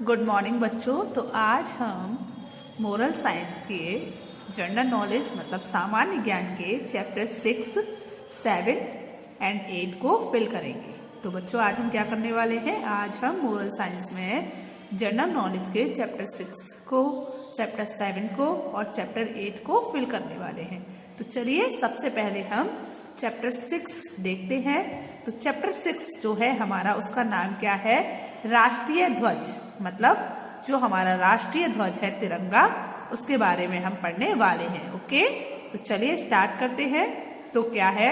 Good morning बच्चों। तो आज हम मोरल साइंस के जनरल नॉलेज मतलब सामान्य ज्ञान के चैप्टर 6, 7 एंड 8 को फिल करेंगे। तो बच्चों आज हम क्या करने वाले हैं, आज हम मोरल साइंस में जनरल नॉलेज के चैप्टर 6 को, चैप्टर 7 को और चैप्टर 8 को फिल करने वाले हैं। तो चलिए सबसे पहले हम चैप्टर 6 देखते हैं। तो चैप्टर 6 जो है हमारा, उसका नाम क्या है, राष्ट्रीय ध्वज, मतलब जो हमारा राष्ट्रीय ध्वज है तिरंगा, उसके बारे में हम पढ़ने वाले हैं। ओके, तो चलिए स्टार्ट करते हैं। तो क्या है,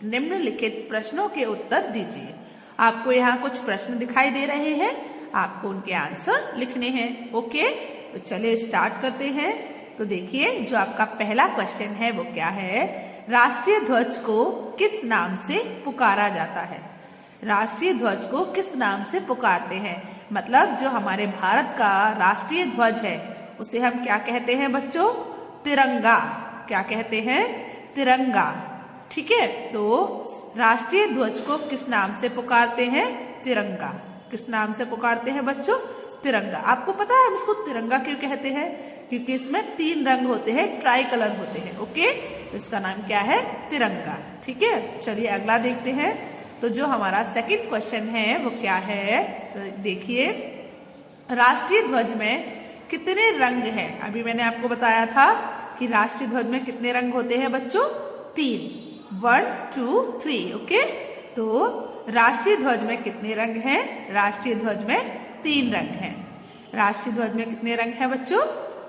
निम्नलिखित प्रश्नों के उत्तर दीजिए। आपको यहाँ कुछ प्रश्न दिखाई दे रहे हैं, आपको उनके आंसर लिखने हैं। ओके, तो चलिए स्टार्ट करते हैं। तो देखिए जो आपका पहला क्वेश्चन है वो क्या है, राष्ट्रीय ध्वज को किस नाम से पुकारा जाता है। राष्ट्रीय ध्वज को किस नाम से पुकारते हैं, मतलब जो हमारे भारत का राष्ट्रीय ध्वज है उसे हम क्या कहते हैं बच्चों, तिरंगा। क्या कहते हैं, तिरंगा। ठीक है, तो राष्ट्रीय ध्वज को किस नाम से पुकारते हैं, तिरंगा। किस नाम से पुकारते हैं बच्चों, तिरंगा। आपको पता है हम इसको तिरंगा क्यों कहते हैं, क्योंकि इसमें 3 रंग होते हैं, ट्राई कलर होते हैं। ओके, तो इसका नाम क्या है, तिरंगा। ठीक है, चलिए अगला देखते हैं। तो जो हमारा सेकंड क्वेश्चन है वो क्या है, तो देखिए राष्ट्रीय ध्वज में कितने रंग हैं। अभी मैंने आपको बताया था कि राष्ट्रीय ध्वज में कितने रंग होते हैं बच्चों, 3, 1, 2, 3। ओके, तो राष्ट्रीय ध्वज में कितने रंग हैं, राष्ट्रीय ध्वज में 3 रंग हैं। राष्ट्रीय ध्वज में कितने रंग हैं बच्चों,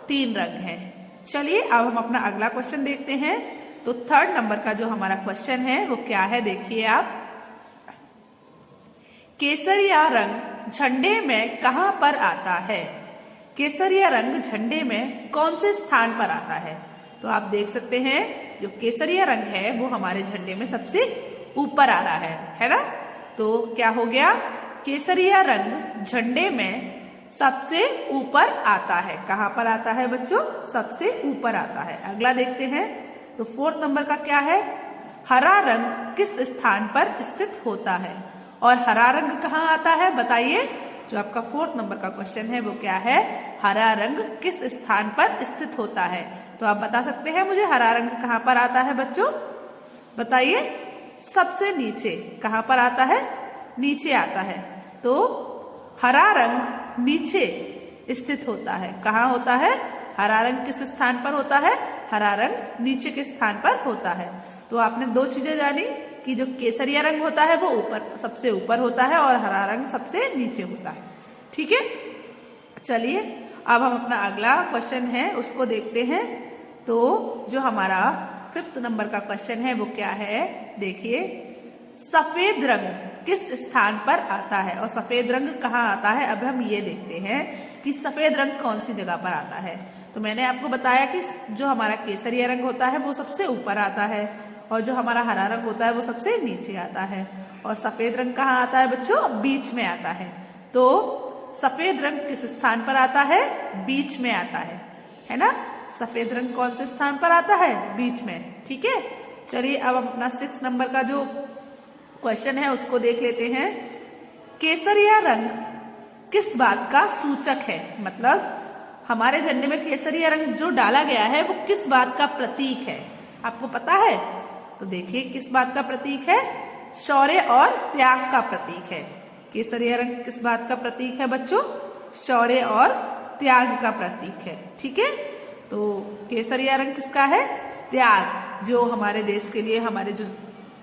3 रंग हैं। चलिए अब हम अपना अगला क्वेश्चन देखते हैं। तो 3rd नंबर का जो हमारा क्वेश्चन है वो क्या है, देखिए आप, केसरिया रंग झंडे में कहां पर आता है। केसरिया रंग झंडे में कौन से स्थान पर आता है। तो आप देख सकते हैं जो केसरिया रंग है वो हमारे झंडे में सबसे ऊपर आ रहा है ना। तो क्या हो गया, केसरिया रंग झंडे में सबसे ऊपर आता है। कहां पर आता है बच्चों, सबसे ऊपर आता है। अगला देखते हैं। तो 4th नंबर का क्या है, हरा रंग किस स्थान पर स्थित होता है। और हरा रंग कहाँ आता है बताइए। जो आपका 4th नंबर का क्वेश्चन है वो क्या है, हरा रंग किस स्थान पर स्थित होता है। तो आप बता सकते हैं मुझे हरा रंग कहाँ पर आता है बच्चों, बताइए। सबसे नीचे। कहाँ पर आता है, नीचे आता है। तो हरा रंग नीचे स्थित होता है। कहाँ होता है, हरा रंग किस स्थान पर होता है, हरा रंग नीचे के स्थान पर होता है। तो आपने 2 चीजें जानी कि जो केसरिया रंग होता है वो ऊपर, सबसे ऊपर होता है, और हरा रंग सबसे नीचे होता है। ठीक है, चलिए अब हम अपना अगला क्वेश्चन है उसको देखते हैं। तो जो हमारा 5th नंबर का क्वेश्चन है वो क्या है, देखिए सफेद रंग किस स्थान पर आता है। और सफेद रंग कहाँ आता है, अब हम ये देखते हैं कि सफेद रंग कौन सी जगह पर आता है। तो मैंने आपको बताया कि जो हमारा केसरिया रंग होता है वो सबसे ऊपर आता है, और जो हमारा हरा रंग होता है वो सबसे नीचे आता है, और सफेद रंग कहाँ आता है बच्चों, बीच में आता है। तो सफेद रंग किस स्थान पर आता है, बीच में आता है ना। सफेद रंग कौन से स्थान पर आता है, बीच में। ठीक है, चलिए अब हम अपना 6 नंबर का जो क्वेश्चन है उसको देख लेते हैं। केसरिया रंग किस बात का सूचक है, मतलब हमारे झंडे में केसरिया रंग जो डाला गया है वो किस बात का प्रतीक है, आपको पता है। तो देखिए किस बात का प्रतीक है, शौर्य और त्याग का प्रतीक है। केसरिया रंग किस बात का प्रतीक है बच्चों, शौर्य और त्याग का प्रतीक है। ठीक है, तो केसरिया रंग किसका है, त्याग। जो हमारे देश के लिए, हमारे जो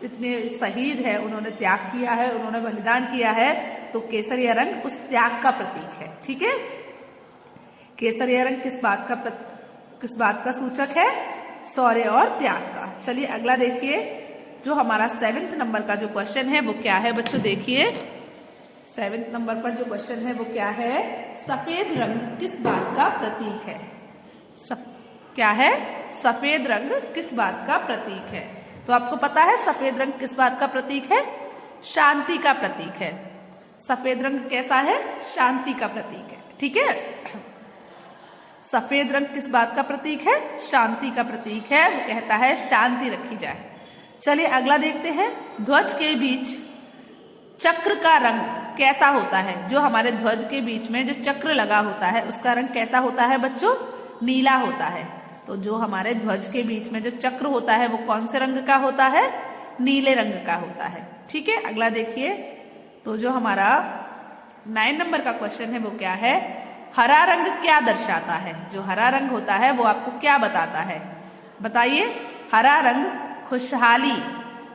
इतने शहीद है उन्होंने त्याग किया है, उन्होंने बलिदान किया है, तो केसरिया रंग उस त्याग का प्रतीक है। ठीक है, केसरिया रंग किस बात का सूचक है, शौर्य और त्याग का। चलिए अगला देखिए। जो हमारा 7th नंबर का जो क्वेश्चन है वो क्या है बच्चों, देखिए 7th नंबर पर जो क्वेश्चन है वो क्या है, सफेद रंग किस बात का प्रतीक है। क्या है, सफेद रंग किस बात का प्रतीक है। तो आपको पता है सफेद रंग किस बात का प्रतीक है, शांति का प्रतीक है। सफेद रंग कैसा है, शांति का प्रतीक है। ठीक है, सफेद रंग किस बात का प्रतीक है, शांति का प्रतीक है। वो कहता है शांति रखी जाए। चलिए अगला देखते हैं। ध्वज के बीच चक्र का रंग कैसा होता है? जो हमारे ध्वज के बीच में जो चक्र लगा होता है उसका रंग कैसा होता है बच्चों? नीला होता है। तो जो हमारे ध्वज के बीच में जो चक्र होता है वो कौन से रंग का होता है? नीले रंग का होता है। ठीक है, अगला देखिए। तो जो हमारा 9 नंबर का क्वेश्चन है वो क्या है? हरा रंग क्या दर्शाता है? जो हरा रंग होता है वो आपको क्या बताता है? बताइए। हरा रंग खुशहाली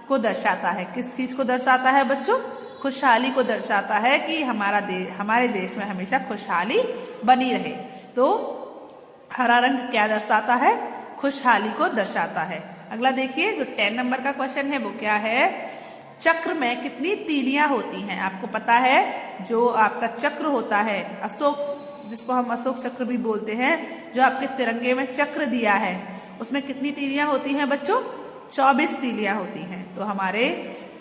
को दर्शाता है। किस चीज को दर्शाता है बच्चों? खुशहाली को दर्शाता है कि हमारे देश में हमेशा खुशहाली बनी रहे। तो हरा रंग क्या दर्शाता है? खुशहाली को दर्शाता है। अगला देखिए, जो 10 नंबर का क्वेश्चन है वो क्या है? चक्र में कितनी तीलियां होती हैं? आपको पता है जो आपका चक्र होता है अशोक, जिसको हम अशोक चक्र भी बोलते हैं, जो आपके तिरंगे में चक्र दिया है उसमें कितनी तीलियां होती हैं बच्चों? 24 तीलियां होती हैं। तो हमारे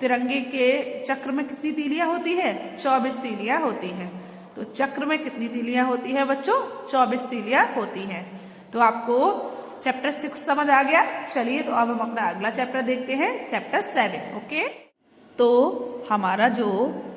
तिरंगे के चक्र में कितनी तीलियां होती है? 24 तीलियां होती हैं। तो चक्र में कितनी तीलियां होती है बच्चों? 24 तीलियां होती हैं। तो आपको चैप्टर 6 समझ आ गया। चलिए तो अब हम अपना अगला चैप्टर देखते हैं, चैप्टर 7। ओके, तो हमारा जो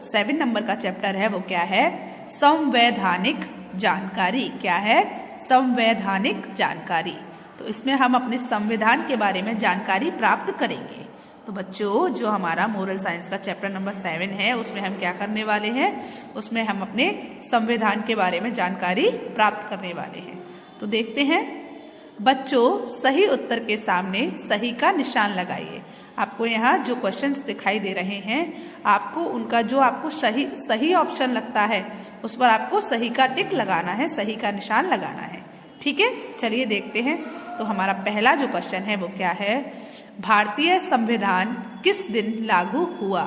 7 नंबर का चैप्टर है वो क्या है? संवैधानिक जानकारी। क्या है? संवैधानिक जानकारी। तो इसमें हम अपने संविधान के बारे में जानकारी प्राप्त करेंगे। तो बच्चों, जो हमारा मोरल साइंस का चैप्टर नंबर 7 है उसमें हम क्या करने वाले हैं? उसमें हम अपने संविधान के बारे में जानकारी प्राप्त करने वाले हैं। तो देखते हैं। बच्चों, सही उत्तर के सामने सही का निशान लगाइए। आपको यहाँ जो क्वेश्चंस दिखाई दे रहे हैं, आपको उनका जो आपको सही ऑप्शन लगता है उस पर आपको सही का टिक लगाना है, सही का निशान लगाना है। ठीक है, चलिए देखते हैं। तो हमारा पहला जो क्वेश्चन है वो क्या है? भारतीय संविधान किस दिन लागू हुआ?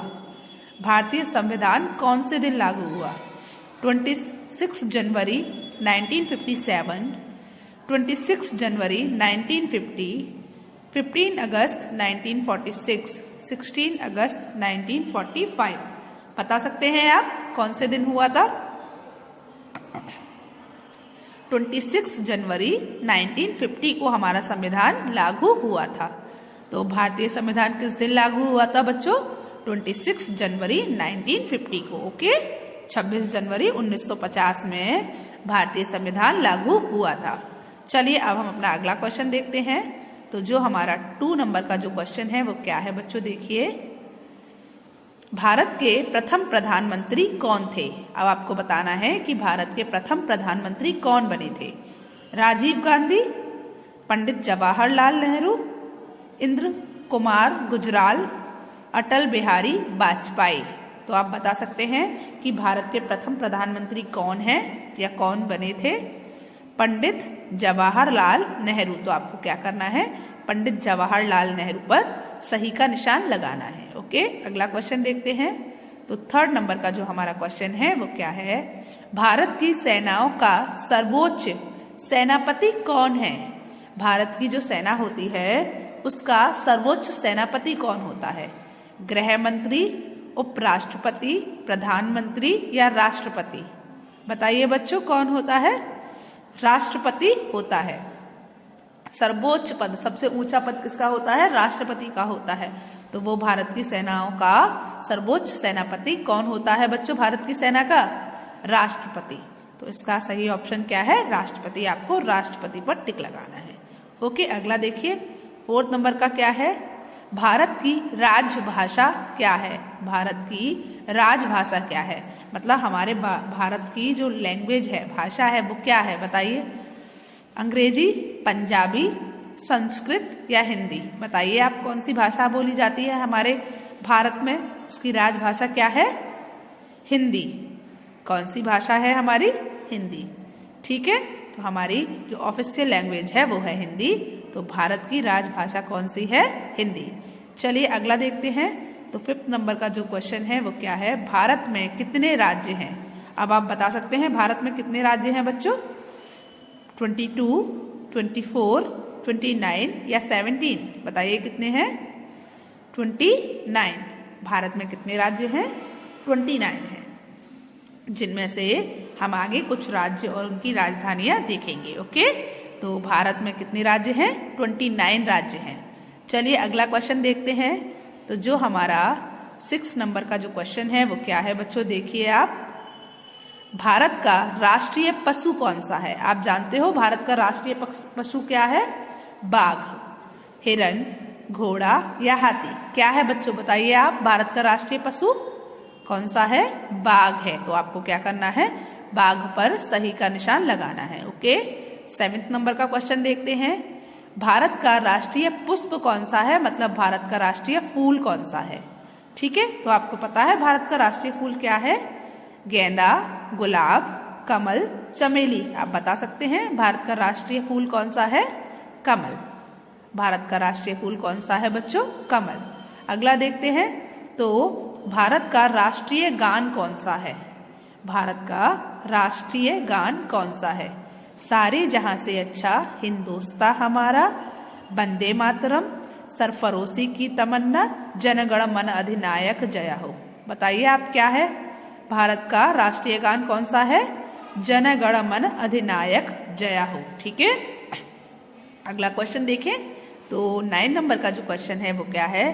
भारतीय संविधान कौन से दिन लागू हुआ? 26 जनवरी 1957, 26 जनवरी 1950, 15 अगस्त 1946, 16 अगस्त 1945। बता सकते हैं आप कौन से दिन हुआ था? 26 जनवरी 1950 को हमारा संविधान लागू हुआ था। तो भारतीय संविधान किस दिन लागू हुआ था बच्चों? 26 जनवरी 1950 को। ओके, 26 जनवरी 1950 में भारतीय संविधान लागू हुआ था। चलिए अब हम अपना अगला क्वेश्चन देखते हैं। तो जो हमारा 2 नंबर का जो क्वेश्चन है वो क्या है बच्चों? देखिए, भारत के प्रथम प्रधानमंत्री कौन थे? अब आपको बताना है कि भारत के प्रथम प्रधानमंत्री कौन बने थे। राजीव गांधी, पंडित जवाहरलाल नेहरू, इंद्र कुमार गुजराल, अटल बिहारी वाजपेयी। तो आप बता सकते हैं कि भारत के प्रथम प्रधानमंत्री कौन हैं या कौन बने थे? पंडित जवाहरलाल नेहरू। तो आपको क्या करना है? पंडित जवाहरलाल नेहरू पर सही का निशान लगाना है। ओके, अगला क्वेश्चन देखते हैं। तो 3rd नंबर का जो हमारा क्वेश्चन है वो क्या है? भारत की सेनाओं का सर्वोच्च सेनापति कौन है? भारत की जो सेना होती है उसका सर्वोच्च सेनापति कौन होता है? गृह मंत्री, उपराष्ट्रपति, प्रधानमंत्री या राष्ट्रपति? बताइए बच्चों, कौन होता है? राष्ट्रपति होता है। सर्वोच्च पद, सबसे ऊंचा पद किसका होता है? राष्ट्रपति का होता है। तो वो भारत की सेनाओं का सर्वोच्च सेनापति कौन होता है बच्चों? भारत की सेना का राष्ट्रपति। तो इसका सही ऑप्शन क्या है? राष्ट्रपति। आपको राष्ट्रपति पर टिक लगाना है। ओके, अगला देखिए। 4th नंबर का क्या है? भारत की राजभाषा क्या है? भारत की राजभाषा क्या है? मतलब हमारे भारत की जो लैंग्वेज है, भाषा है, वो क्या है? बताइए। अंग्रेजी, पंजाबी, संस्कृत या हिंदी? बताइए आप, कौन सी भाषा बोली जाती है हमारे भारत में? उसकी राजभाषा क्या है? हिंदी। कौन सी भाषा है हमारी? हिंदी। ठीक है, तो हमारी जो ऑफिशियल लैंग्वेज है वो है हिंदी। तो भारत की राजभाषा कौन सी है? हिंदी। चलिए अगला देखते हैं। तो 5th नंबर का जो क्वेश्चन है वो क्या है? भारत में कितने राज्य हैं? अब आप बता सकते हैं भारत में कितने राज्य हैं बच्चों? 22, 24, 29 या 17? बताइए कितने हैं? 29। भारत में कितने राज्य हैं? 29 हैं, जिनमें से हम आगे कुछ राज्य और उनकी राजधानियां देखेंगे। ओके, तो भारत में कितने राज्य हैं? 29 राज्य हैं। चलिए अगला क्वेश्चन देखते हैं। तो जो हमारा 6 नंबर का जो क्वेश्चन है वो क्या है बच्चों, देखिए आप। भारत का राष्ट्रीय पशु कौन सा है? आप जानते हो भारत का राष्ट्रीय पशु क्या है? बाघ, हिरण, घोड़ा या हाथी? क्या है बच्चों बताइए आप, भारत का राष्ट्रीय पशु कौन सा है? बाघ है। तो आपको क्या करना है, बाघ पर सही का निशान लगाना है। ओके, 7 नंबर का क्वेश्चन देखते हैं। भारत का राष्ट्रीय पुष्प कौन सा है, मतलब भारत का राष्ट्रीय फूल कौन सा है? ठीक है, तो आपको पता है भारत का राष्ट्रीय फूल क्या है? गेंदा, गुलाब, कमल, चमेली। आप बता सकते हैं भारत का राष्ट्रीय फूल कौन सा है? कमल। भारत का राष्ट्रीय फूल कौन सा है बच्चों? कमल। अगला देखते हैं, तो भारत का राष्ट्रीय गान कौन सा है? भारत का राष्ट्रीय गान कौन सा है? सारे जहां से अच्छा हिंदुस्तां हमारा, वंदे मातरम, सरफरोशी की तमन्ना, जनगण मन अधिनायक जय हो। बताइए आप क्या है भारत का राष्ट्रीय गान कौन सा है? जनगण मन अधिनायक जय हो। ठीक है, अगला क्वेश्चन देखें तो 9 नंबर का जो क्वेश्चन है वो क्या है?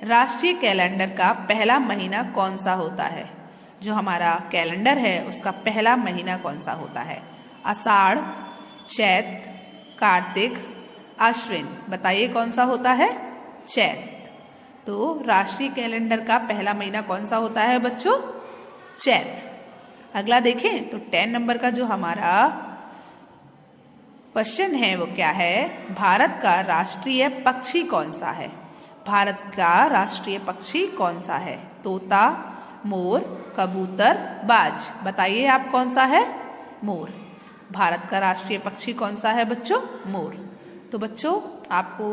राष्ट्रीय कैलेंडर का पहला महीना कौन सा होता है? जो हमारा कैलेंडर है उसका पहला महीना कौन सा होता है? आषाढ़, चैत, कार्तिक, आश्विन। बताइए कौन सा होता है? चैत। तो राष्ट्रीय कैलेंडर का पहला महीना कौन सा होता है बच्चों? चैत। अगला देखें तो 10 नंबर का जो हमारा क्वेश्चन है वो क्या है? भारत का राष्ट्रीय पक्षी कौन सा है? भारत का राष्ट्रीय पक्षी कौन सा है? तोता, मोर, कबूतर, बाज। बताइए आप कौन सा है? मोर। भारत का राष्ट्रीय पक्षी कौन सा है बच्चों? मोर। तो बच्चों आपको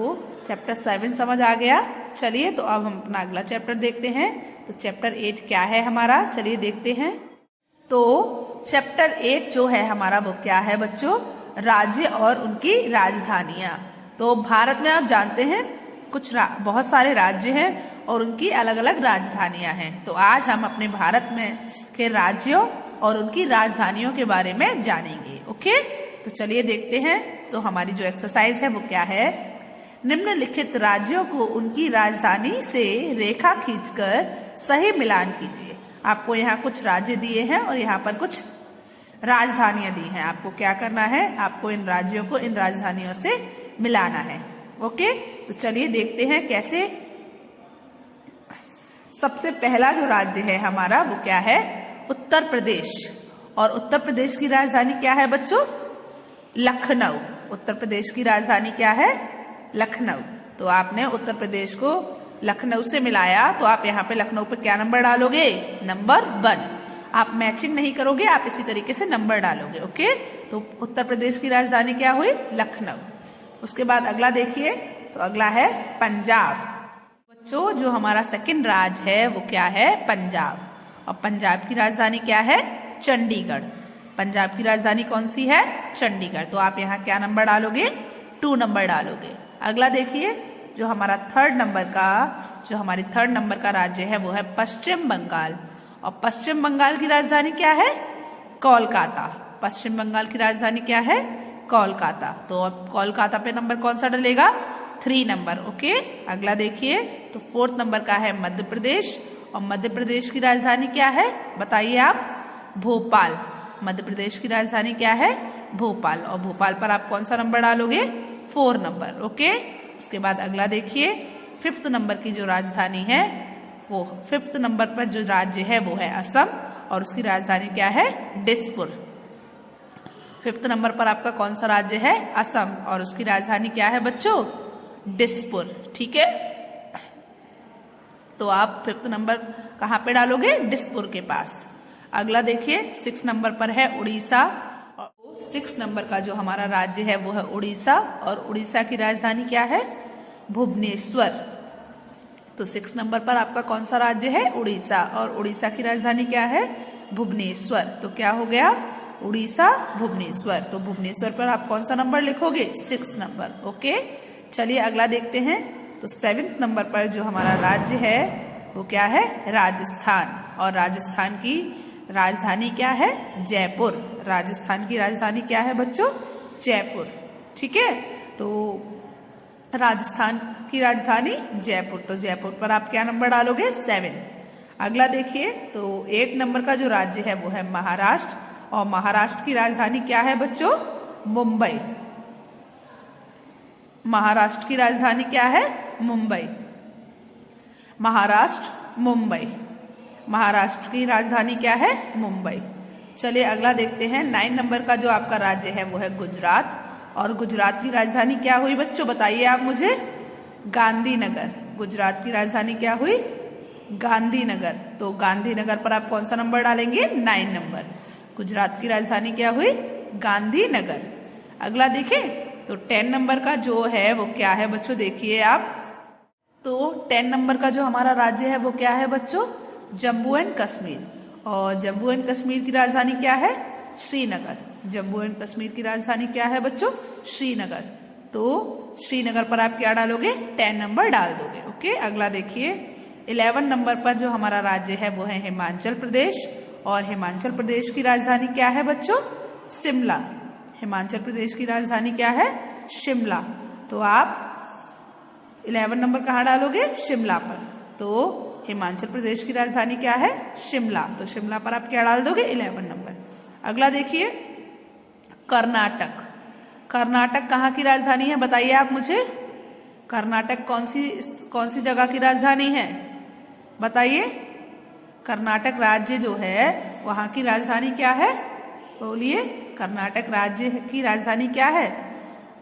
चैप्टर 7 समझ आ गया। चलिए तो अब हम अपना अगला चैप्टर देखते हैं। तो चैप्टर 8 क्या है हमारा, चलिए देखते हैं। तो चैप्टर 8 जो है हमारा वो क्या है बच्चों? राज्य और उनकी राजधानियां। तो भारत में आप जानते हैं कुछ बहुत सारे राज्य हैं और उनकी अलग अलग राजधानियां हैं। तो आज हम अपने भारत में के राज्यों और उनकी राजधानियों के बारे में जानेंगे। ओके, तो चलिए देखते हैं। तो हमारी जो एक्सरसाइज है वो क्या है? निम्नलिखित राज्यों को उनकी राजधानी से रेखा खींचकर सही मिलान कीजिए। आपको यहाँ कुछ राज्य दिए हैं और यहाँ पर कुछ राजधानियां दी हैं। आपको क्या करना है? आपको इन राज्यों को इन राजधानियों से मिलाना है। ओके, तो चलिए देखते हैं कैसे। सबसे पहला जो राज्य है हमारा वो क्या है? उत्तर प्रदेश। और उत्तर प्रदेश की राजधानी क्या है बच्चों? लखनऊ। उत्तर प्रदेश की राजधानी क्या है? लखनऊ। तो आपने उत्तर प्रदेश को लखनऊ से मिलाया तो आप यहाँ पे लखनऊ पे क्या नंबर डालोगे? नंबर 1। आप मैचिंग नहीं करोगे, आप इसी तरीके से नंबर डालोगे। ओके, तो उत्तर प्रदेश की राजधानी क्या हुई? लखनऊ। उसके बाद अगला देखिए, तो अगला है पंजाब। बच्चों जो हमारा सेकंड राज्य है वो क्या है? पंजाब। और पंजाब की राजधानी क्या है? चंडीगढ़। पंजाब की राजधानी कौन सी है? चंडीगढ़। तो आप यहाँ क्या नंबर डालोगे? 2 नंबर डालोगे। अगला देखिए, जो हमारा थर्ड नंबर का राज्य है वो है पश्चिम बंगाल। और पश्चिम बंगाल की राजधानी क्या है? कोलकाता। पश्चिम बंगाल की राजधानी क्या है? कोलकाता। तो अब कोलकाता पे नंबर कौन सा डलेगा? 3 नंबर। ओके, अगला देखिए, तो 4th नंबर का है मध्य प्रदेश। और मध्य प्रदेश की राजधानी क्या है? बताइए आप? भोपाल। मध्य प्रदेश की राजधानी क्या है? भोपाल। और भोपाल पर आप कौन सा नंबर डालोगे? 4 नंबर। ओके, उसके बाद अगला देखिए, 5th नंबर की जो राजधानी है वो 5th नंबर पर जो राज्य है वो है असम। और उसकी राजधानी क्या है? दिसपुर। 5th नंबर पर आपका कौन सा राज्य है? असम। और उसकी राजधानी क्या है बच्चों? दिसपुर। ठीक है, तो आप 5th नंबर कहाँ पे डालोगे? दिसपुर के पास। अगला देखिए, 6 नंबर पर है उड़ीसा। और 6 नंबर का जो हमारा राज्य है वो है उड़ीसा। और उड़ीसा की राजधानी क्या है? भुवनेश्वर। तो 6 नंबर पर आपका कौन सा राज्य है? उड़ीसा। और उड़ीसा की राजधानी क्या है? भुवनेश्वर। तो क्या हो गया? उड़ीसा, भुवनेश्वर। तो भुवनेश्वर पर आप कौन सा नंबर लिखोगे? 6 नंबर। ओके, चलिए अगला देखते हैं। तो 7th नंबर पर जो हमारा राज्य है वो क्या है? राजस्थान। और राजस्थान की राजधानी क्या है? जयपुर। राजस्थान की राजधानी क्या है बच्चों? जयपुर। ठीक है, तो राजस्थान की राजधानी जयपुर। तो जयपुर पर आप क्या नंबर डालोगे? 7। अगला देखिए, तो 8 नंबर का जो राज्य है वो है महाराष्ट्र, और महाराष्ट्र की राजधानी क्या है बच्चों? मुंबई। महाराष्ट्र की राजधानी क्या है? मुंबई। महाराष्ट्र, मुंबई। महाराष्ट्र की राजधानी क्या है? मुंबई। चलिए अगला देखते हैं। 9 नंबर का जो आपका राज्य है वो है गुजरात, और गुजरात की राजधानी क्या हुई बच्चों? बताइए आप मुझे। गांधीनगर। गुजरात की राजधानी क्या हुई? गांधीनगर। तो गांधीनगर पर आप कौन सा नंबर डालेंगे? 9 नंबर। गुजरात की राजधानी क्या हुई? गांधीनगर। अगला देखें तो 10 नंबर का जो है वो क्या है बच्चों? देखिए आप, तो 10 नंबर का जो हमारा राज्य है वो क्या है बच्चों? जम्मू एंड कश्मीर। और जम्मू एंड कश्मीर की राजधानी क्या है? श्रीनगर। जम्मू एंड कश्मीर की राजधानी क्या है बच्चों? श्रीनगर। तो श्रीनगर पर आप क्या डालोगे? 10 नंबर डाल दोगे। ओके, अगला देखिए। 11 नंबर पर जो हमारा राज्य है वो है हिमाचल प्रदेश, और हिमाचल प्रदेश की राजधानी क्या है बच्चों? शिमला। हिमाचल प्रदेश की राजधानी क्या है? शिमला। तो आप 11 नंबर कहाँ डालोगे? शिमला पर। तो हिमाचल प्रदेश की राजधानी क्या है? शिमला। तो शिमला पर आप क्या डाल दोगे? 11 नंबर। अगला देखिए, कर्नाटक। कर्नाटक कहाँ की राजधानी है? बताइए आप मुझे। कर्नाटक कौन सी जगह की राजधानी है? बताइए। कर्नाटक राज्य जो है वहां की राजधानी क्या है? बोलिए। कर्नाटक राज्य की राजधानी क्या है?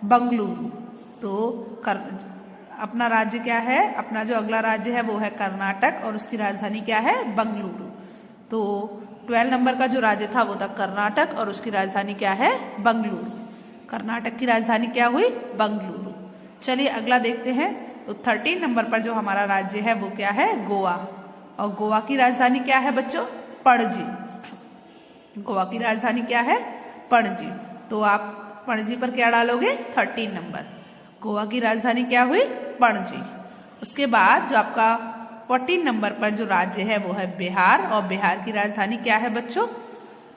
बंगलुरु। तो अपना राज्य क्या है? अपना जो अगला राज्य है वो है कर्नाटक, और उसकी राजधानी क्या है? बंगलुरु। तो 12 नंबर का जो राज्य था वो था कर्नाटक, और उसकी राजधानी क्या है? बंगलुरु। कर्नाटक की राजधानी क्या हुई? बंगलुरु। चलिए अगला देखते हैं। तो 13 नंबर पर जो हमारा राज्य है वो क्या है? गोवा, और गोवा की राजधानी क्या है बच्चों? पणजी। गोवा की राजधानी क्या है? पणजी। तो आप पणजी पर क्या डालोगे? 13 नंबर। गोवा की राजधानी क्या हुई? पणजी। उसके बाद जो आपका 14 नंबर पर जो राज्य है वो है बिहार, और बिहार की राजधानी क्या है बच्चों?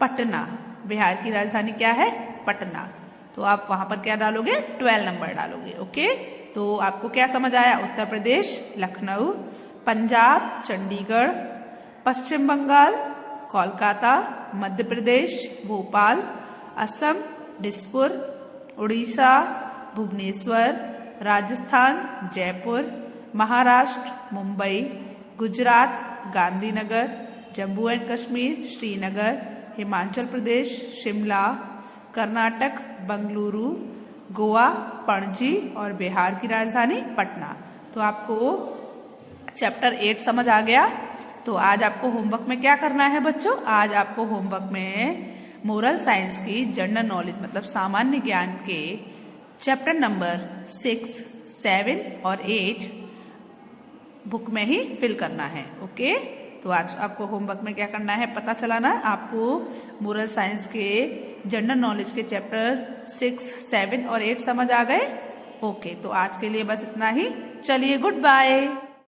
पटना। बिहार की राजधानी क्या है? पटना। तो आप वहां पर क्या डालोगे? 12 नंबर डालोगे। ओके, तो आपको क्या समझ आया? उत्तर प्रदेश लखनऊ, पंजाब चंडीगढ़, पश्चिम बंगाल कोलकाता, मध्य प्रदेश भोपाल, असम दिसपुर, उड़ीसा भुवनेश्वर, राजस्थान जयपुर, महाराष्ट्र मुंबई, गुजरात गांधीनगर, जम्मू एंड कश्मीर श्रीनगर, हिमाचल प्रदेश शिमला, कर्नाटक बंगलुरु, गोवा पणजी, और बिहार की राजधानी पटना। तो आपको चैप्टर 8 समझ आ गया। तो आज आपको होमवर्क में क्या करना है बच्चों? आज आपको होमवर्क में मोरल साइंस की जनरल नॉलेज मतलब सामान्य ज्ञान के चैप्टर नंबर 6, 7 और 8 बुक में ही फिल करना है। ओके, तो आज आपको होमवर्क में क्या करना है पता चला ना? आपको मोरल साइंस के जनरल नॉलेज के चैप्टर 6, 7 और 8 समझ आ गए? ओके, तो आज के लिए बस इतना ही। चलिए, गुड बाय।